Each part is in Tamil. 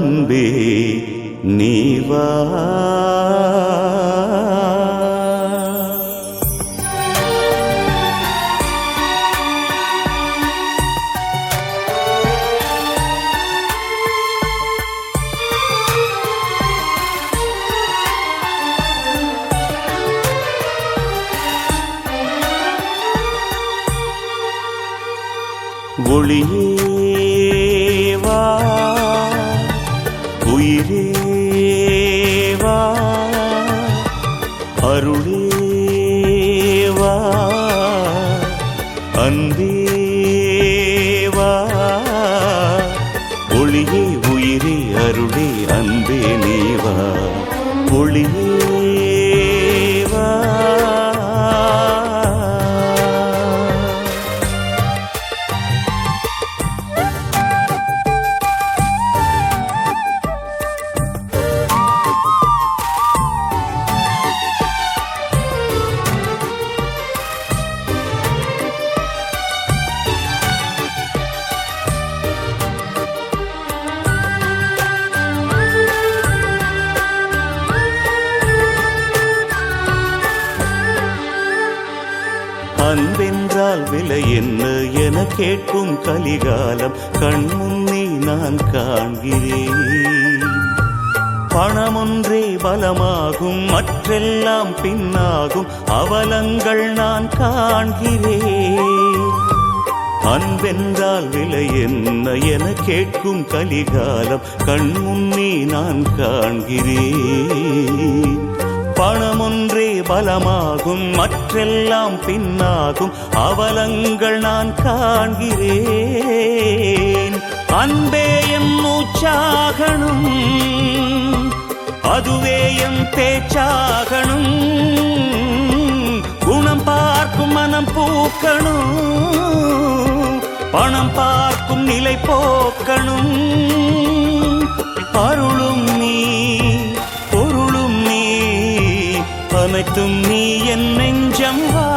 அன்பே நீ வா. ஒளியே வா, உயிரே வா, அருளே வா, அன்பே வா. ஒளியே உயிரே அருளே அன்பே நீ வா. ஒளியே வா. அன்பென்றால் விலை என்ன என கேட்கும் கலிகாலம் கண்முன்னே நான் காண்கிறேன். பணமொன்றே பலமாகும், மற்றெல்லாம் பின்னாகும் அவலங்கள் நான் காண்கிறேன். அன்பென்றால் விலை என்ன என கேட்கும் கலிகாலம் கண்முன்னே நான் காண்கிறேன். பணமொன்றே பலமாகும், மற்றெல்லாம் பின்னாகும் அவலங்கள் நான் காண்கிறேன். அன்பே என் மூச்சாகணும், அதுவே என் பேச்சாகணும். குணம் பார்க்கும் மனம் பூக்கணும், பணம் பார்க்கும் நிலை போக்கணும். அருளும் நீ பொருளும் நீ அனைத்தும் நீ என் நெஞ்சம் வா.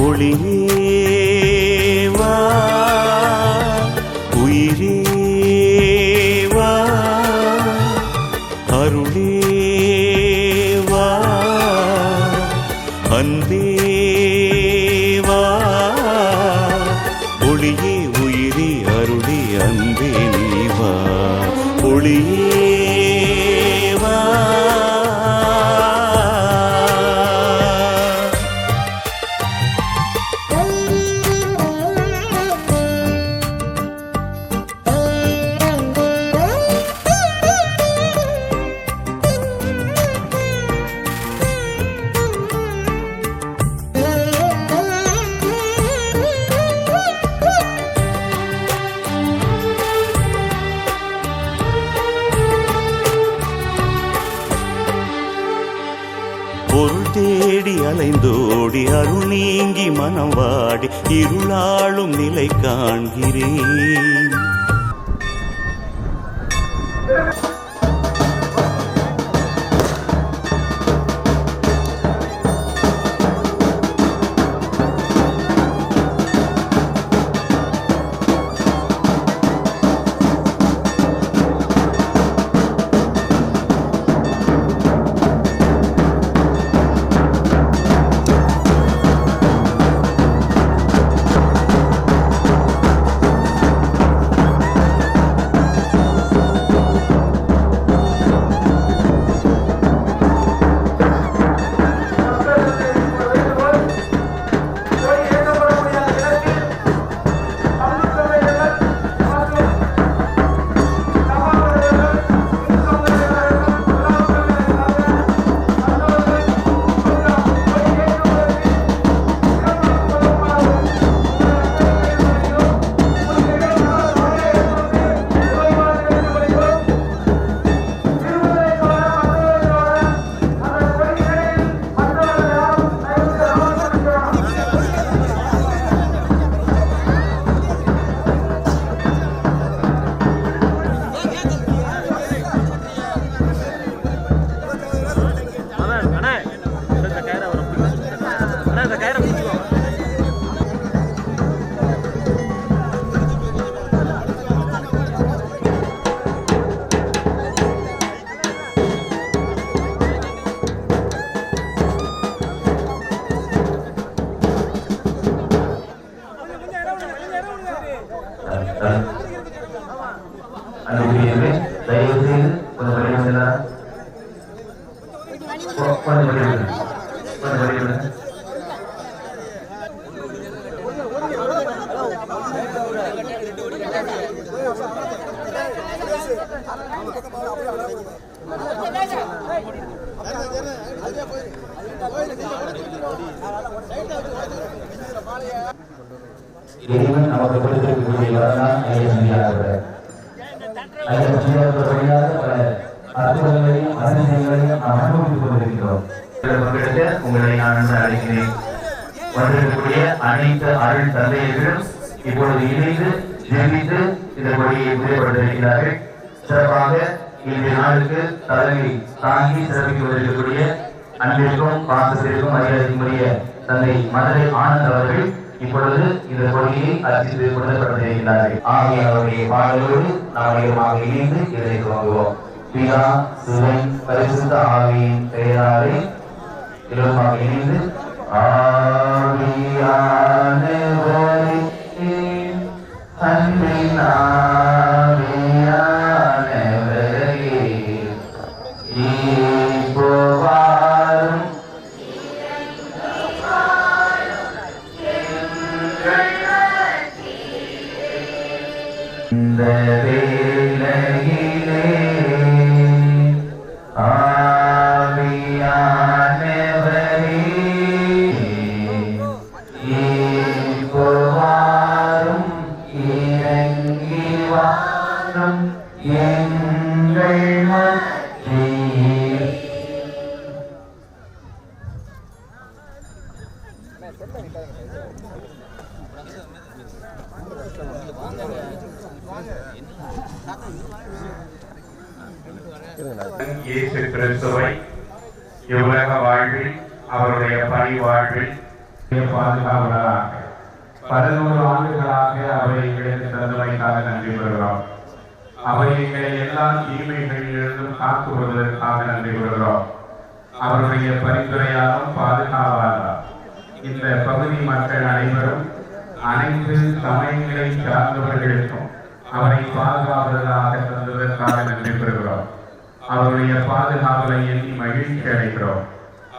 ஒளியே வா, உயிரே வா, அருளே வா, அன்பே வா. ஒளியே உயிரே அருளே அன்பே நீ வா. ஒளியே வா. பொருள் தேடி அலைந்தோடி அருள் நீங்கி மனம் வாடி இருளாளும் நிலை காண்கிறேன். அன்புக்குரியவர்களே, தயவு செய்து கொஞ்சம் வெளியிடுங்களா, கொஞ்சம் வெளியிடுங்க, கொஞ்சம் வெளியிடுங்க. இறைவன் நமக்கு கொடுத்திருக்கக்கூடிய வரலாறு வழியாக பல அற்புதங்களையும் அதிசயங்களையும் நாம் அனுபவித்துக் கொண்டிருக்கிறோம். உங்களை நான் அழைக்கிறேன். வந்திருக்கக்கூடிய அனைத்து அருள் தந்தையர்களும் இப்பொழுது இணைந்து ஜெபித்து இந்த கொடியை புரியப்பட்டிருக்கிறார்கள். சிறப்பாக இன்றைய நாளுக்கு தலைமை தாங்கி சிறப்பித்து வருகிறக்கூடிய அன்பிற்கும் பாசத்திற்கும் மரியாதைக்குரிய தந்தை மதுரை ஆனந்த் அவர்கள் இப்பொழுது இந்த கொடியை அர்ச்சித்து கொடுக்கப்பட்டிருக்கிறார்கள். ஆகியவருடைய பாடலோடு நாம் அதிகமாக இணைந்து இதை துவங்குவோம். பிதா சுதன் பரிசுத்த ஆவியின் பெயராலே இலவசமாக இணைந்து ஆவியானவரே அன்பின் ஆவியானவரே இப்போவாரும் இந்த வேளையிலே ஆவியானவரே இப்போவாரும் இறங்கி வாரும் எங்கள் மத்தியில். இயேசு கிறிஸ்துவை இவ்வுலக வாழ்வில் அவருடைய பணி வாழ்வில் பாதுகாவலராக 11 ஆண்டுகளாக அவரை எங்களுக்கு தந்தமைக்காக நன்றி பெறுகிறோம். அவரை எங்களை எல்லா தீமைகளிலிருந்தும் காக்குவதற்காக நன்றி பெறுகிறோம். அவருடைய பரிந்துரையாலும் பாதுகாவலர் இந்த பகுதி மக்கள் அனைவரும் அனைத்து சமயங்களை சார்ந்தவர்களுக்கும் அவரை பாதுகாவலராக தந்ததற்காக நன்றி பெறுகிறோம். அவருடைய பாதுகாவலை எண்ணி மகிழ்ச்சி அடைகிறோம்.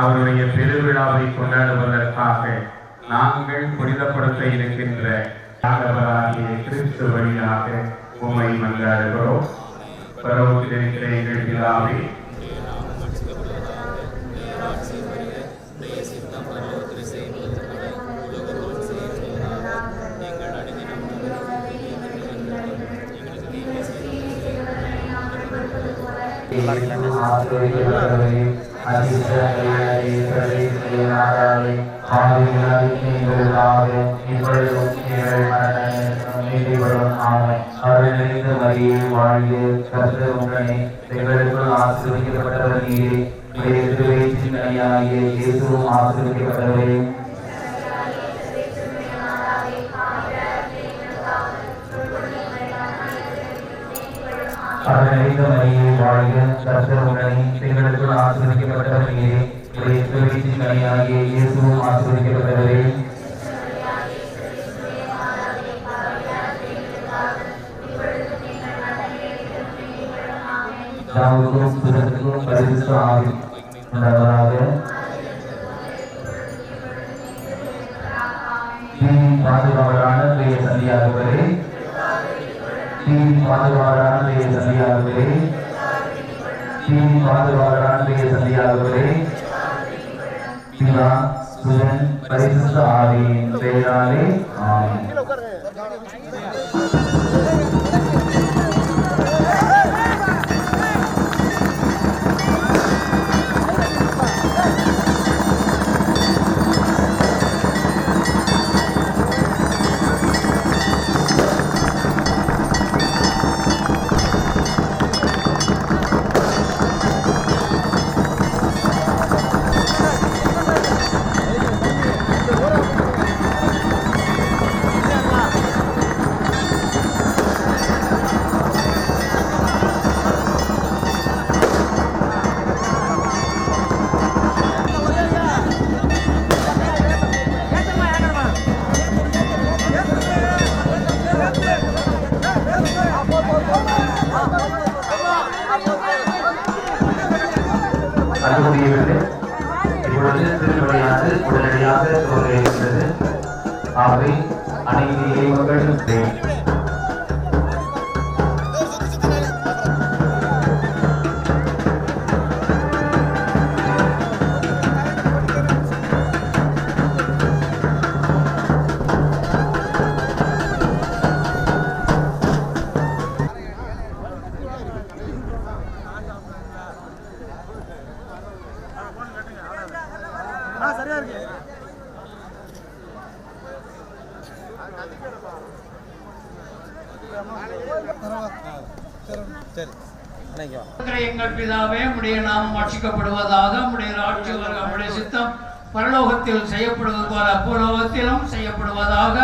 அவருடைய பெருவிழாவை கொண்டாடுவதற்காக நாங்கள் புனிதப்படுத்த இருக்கின்ற ஆண்டவராகிய கிறிஸ்து வழியாக உம்மை மன்றாடுகிறோம். பரலோகத்திலிருக்கிற எங்கள் பிதாவே, எங்களுக்குள் ஆசீர்வதிக்கப்பட்டவர் நீரே. கனியாகிய இயேசுவும் ஆசீர்வதிக்கப்பட்டவரே. தாவுக்கும் சுதனுக்கும் பரிசுத்த ஆவி உண்டாவதாக. பாதுகாவலான பிரிய சந்தியாகவரே, பாதுகாவலான பிரிய சந்தியாகவரே, பாதுகாவலான பிரிய சந்தியாகவரே, பிதா சுதன் பரிசுத்த ஆவியின் பெயராலே ஆமென். அன்புக்குரியவர்களே, இப்பொழுது திருப்பலியானது உடனடியாக துவங்க இருக்கிறது. ஆகவே அனைத்து இறைமக்களும் எங்கள் பிதாவே, உம்முடைய நாமம் மாட்சிக்கப்படுவதாக, உம்முடைய ராஜ்யம் வருக, உம்முடைய சித்தம் பரலோகத்தில் செய்யப்படுவது போல பூலோகத்திலும் செய்யப்படுவதாக.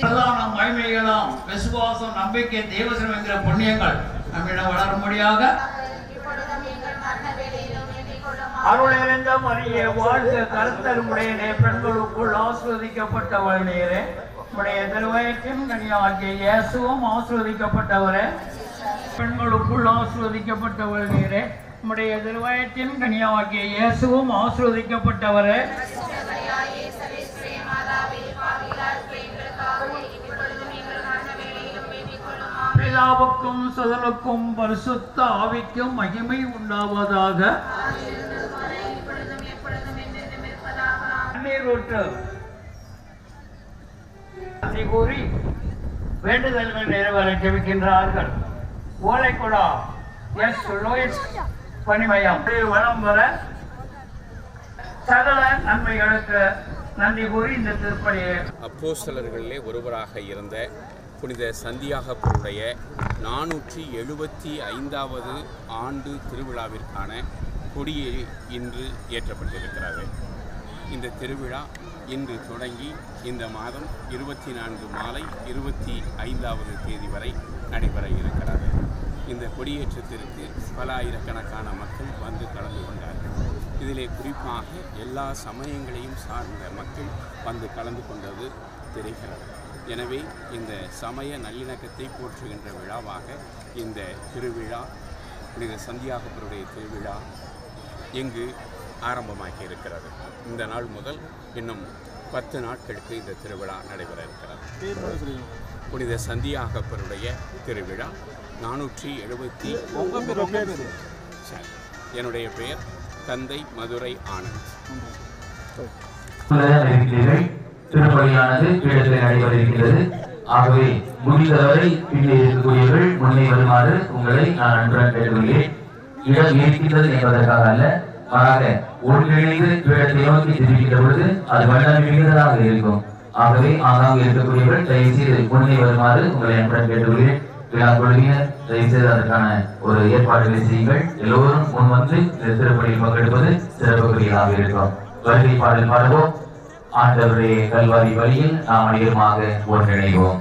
பிரதான மகிமைகளாம் விசுவாசம், நம்பிக்கை, தேவசனம் என்கிற புண்ணியங்கள் நம்மிடம் வளரும்படியாக அருள் நிறைந்த மரியே வாழ்க, கர்த்தர் உம்முடையனே, பெண்களுக்குள் ஆசீர்வதிக்கப்பட்டவள் நீரே, உம்முடைய திருவயிற்றின் கனியாகிய இயேசுவும் ஆசீர்வதிக்கப்பட்டவரே. பெண்களுக்குள் ஆசீர்வதிக்கப்பட்டவள் நீரே, உம்முடைய திருவயிற்றின் கனியாகிய இயேசுவும் ஆசீர்வதிக்கப்பட்டவரே. பிதாவுக்கும் சுதனுக்கும் பரிசுத்த ஆவிக்கும் மகிமை உண்டாவதாக. கூறி வேண்டுதல்கள் நிறைவேற ஜெபிக்கின்றார்கள். ஓலைக்குடா எஸ் லோயிஸ் பணிமயம் வளம் வர சகல நன்மைகளுக்கு நன்றி கூறி இந்த திருப்பணியை அப்போஸ்தலர்களிலே ஒருவராக இருந்த புனித சந்தியாகப்பருடைய 475வது ஆண்டு திருவிழாவிற்கான கொடியை இன்று ஏற்றப்பட்டிருக்கிறது. இந்த திருவிழா இன்று தொடங்கி இந்த மாதம் 24 மாலை 25வது தேதி வரை நடைபெற இருக்கிறது. இந்த கொடியேற்றத்திற்கு பல ஆயிரக்கணக்கான மக்கள் வந்து கலந்து கொண்டார்கள். இதிலே குறிப்பாக எல்லா சமயங்களையும் சார்ந்த மக்கள் வந்து கலந்து கொண்டது தெரிகிறது. எனவே இந்த சமய நல்லிணக்கத்தை போற்றுகின்ற விழாவாக இந்த திருவிழா, புனித சந்தியாகப்பருடைய திருவிழா இங்கு ஆரம்பமாகி இருக்கிறது. இந்த நாள் முதல் இன்னும் 10 நாட்களுக்கு இந்த திருவிழா நடைபெற இருக்கிறது. புனித சந்தியாகப்பருடைய திருவிழா 470. என்னுடைய பெயர் தந்தை மதுரை ஆனந்த். திருப்பலியானது பீடத்தில் நடைபெற இருக்கிறது. ஆகவே முடிந்தவரை பின்னே இருக்கக்கூடியவர்கள் முன்னே வருமாறு உங்களை நான் அன்புடன் கேட்டுக்கொள்கிறேன். இடம் இருக்கின்றது என்பதற்காக அல்ல, மாறாக ஒன்றிணைந்து பீடத்தை நோக்கி திரும்பிக்கிற பொழுது அது வல்லமை மிகுந்ததாக இருக்கும். ஆகவே ஆங்காங்கே இருக்கக்கூடியவர்கள் தயவுசெய்து முன்னே வருமாறு உங்களை அன்புடன் கேட்டுக்கொள்கிறேன். விழா குழுவினர் தயவுசெய்து அதற்கான ஒரு ஏற்பாடுகளை செய்யுங்கள். எல்லோரும் முன் வந்து இந்த திருப்பலியில் பங்கெடுப்பது சிறப்புக்குரியதாக இருக்கும். வருகை பாடல் பாடுவோம். ஆண்டவருடைய கல்வாரி வழியில் நாம் அனைவருமாக ஒன்றிணைவோம்.